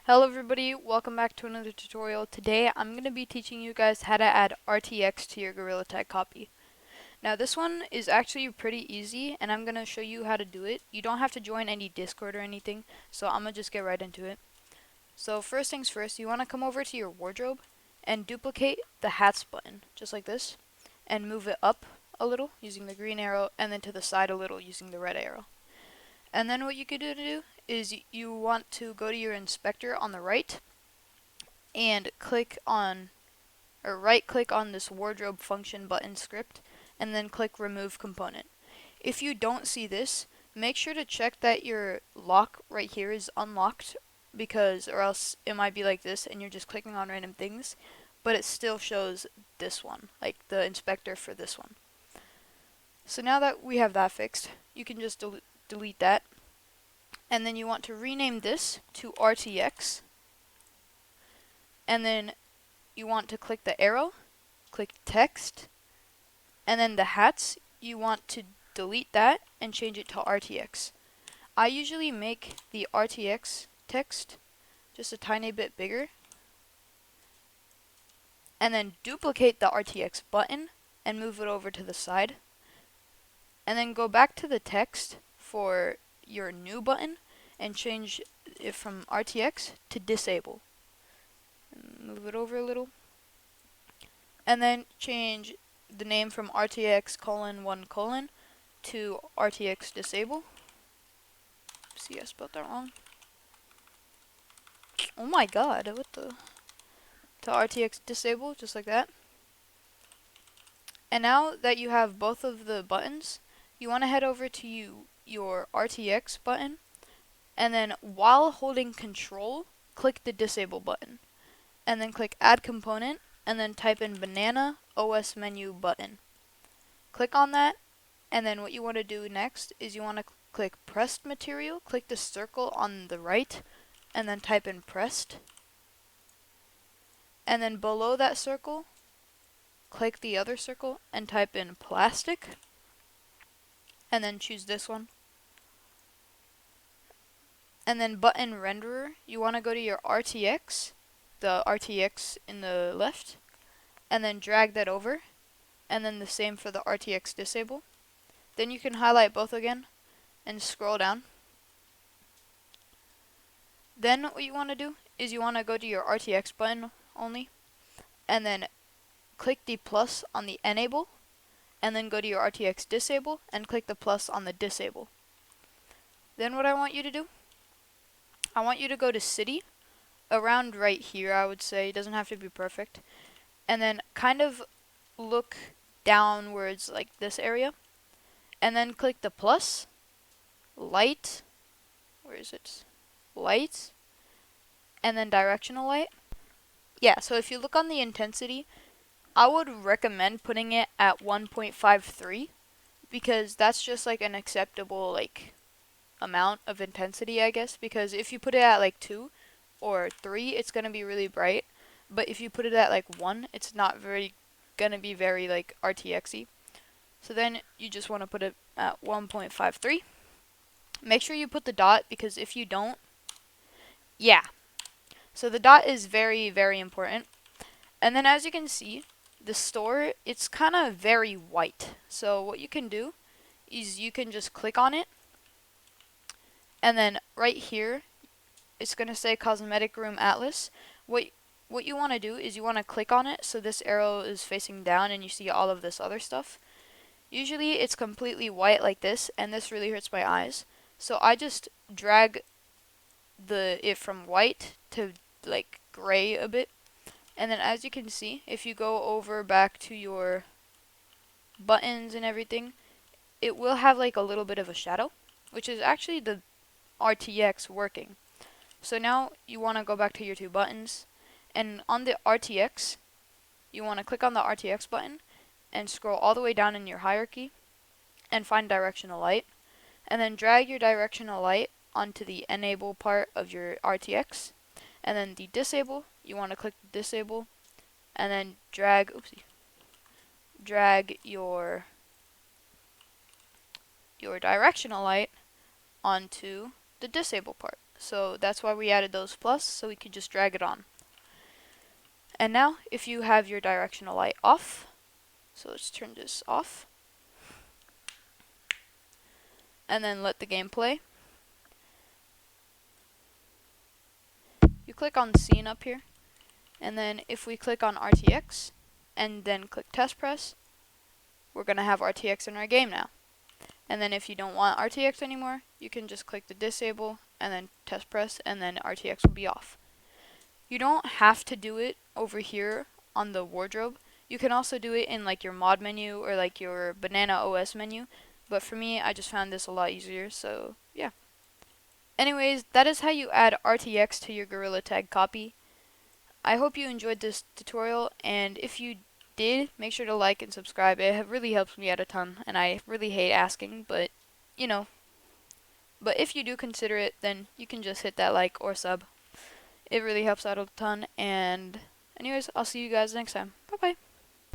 Hello everybody, welcome back to another tutorial. Today I'm going to be teaching you guys how to add RTX to your Gorilla Tag copy. Now this one is actually pretty easy and I'm going to show you how to do it. You don't have to join any Discord or anything, so I'm going to just get right into it. So first things first, you want to come over to your wardrobe and duplicate the hats button, just like this, and move it up a little using the green arrow and then to the side a little using the red arrow. And then what you could do is you want to go to your inspector on the right and click on, or right click on this wardrobe function button script and then click remove component. If you don't see this, make sure to check that your lock right here is unlocked, because or else it might be like this and you're just clicking on random things, but it still shows this one, like the inspector for this one. So now that we have that fixed, you can just delete that. And then you want to rename this to RTX. And then you want to click the arrow, click text, and then the hats, you want to delete that and change it to RTX. I usually make the RTX text just a tiny bit bigger, and then duplicate the RTX button and move it over to the side. And then go back to the text for your new button and change it from RTX to disable. Move it over a little. And then change the name from RTX:1: to RTX disable. See, I spelled that wrong. Oh my god, what the? To RTX disable, just like that. And now that you have both of the buttons, you want to head over to your RTX button, and then while holding Control, click the disable button. And then click add component, and then type in banana OS menu button. Click on that, and then what you want to do next is you want to click pressed material, click the circle on the right, and then type in pressed. And then below that circle, click the other circle and type in plastic, and then choose this one. And then button renderer, you want to go to your RTX, the RTX in the left, and then drag that over, and then the same for the RTX disable. Then you can highlight both again and scroll down. Then what you want to do is you want to go to your RTX button only, and then click the plus on the enable, and then go to your RTX disable and click the plus on the disable. Then what I want you to do, I want you to go to city, around right here I would say, it doesn't have to be perfect, and then kind of look downwards like this area, and then click the plus, light, where is it? Light, and then directional light. Yeah, so if you look on the intensity, I would recommend putting it at 1.53 because that's just like an acceptable like amount of intensity, I guess, because if you put it at like 2 or 3, it's going to be really bright, but if you put it at like 1, it's not going to be very like RTX-y. So then you just want to put it at 1.53. Make sure you put the dot, because if you don't, yeah. So the dot is very, very important. And then as you can see, the store, it's kind of very white. So what you can do is you can just click on it, and then right here, it's going to say Cosmetic Room Atlas. What you want to do is you want to click on it so this arrow is facing down and you see all of this other stuff. Usually it's completely white like this, and this really hurts my eyes. So I just drag it from white to like gray a bit. And then as you can see, if you go over back to your buttons and everything, it will have like a little bit of a shadow, which is actually the RTX working. So now you want to go back to your two buttons, and on the RTX, you want to click on the RTX button and scroll all the way down in your hierarchy and find directional light, and then drag your directional light onto the enable part of your RTX, and then the disable, you want to click disable, and then drag your directional light onto the disable part. So that's why we added those plus, so we could just drag it on. And now, if you have your directional light off, so let's turn this off, and then let the game play. You click on scene up here, and then if we click on RTX, and then click test press, we're going to have RTX in our game now. And then if you don't want RTX anymore, you can just click the disable, and then test press, and then RTX will be off. You don't have to do it over here on the wardrobe. You can also do it in like your mod menu or like your Banana OS menu, but for me, I just found this a lot easier, so yeah. Anyways, that is how you add RTX to your Gorilla Tag copy. I hope you enjoyed this tutorial, and if you did, make sure to like and subscribe. It really helps me out a ton, and I really hate asking, but you know. But if you do consider it, then you can just hit that like or sub. It really helps out a ton, and anyways, I'll see you guys next time. Bye bye.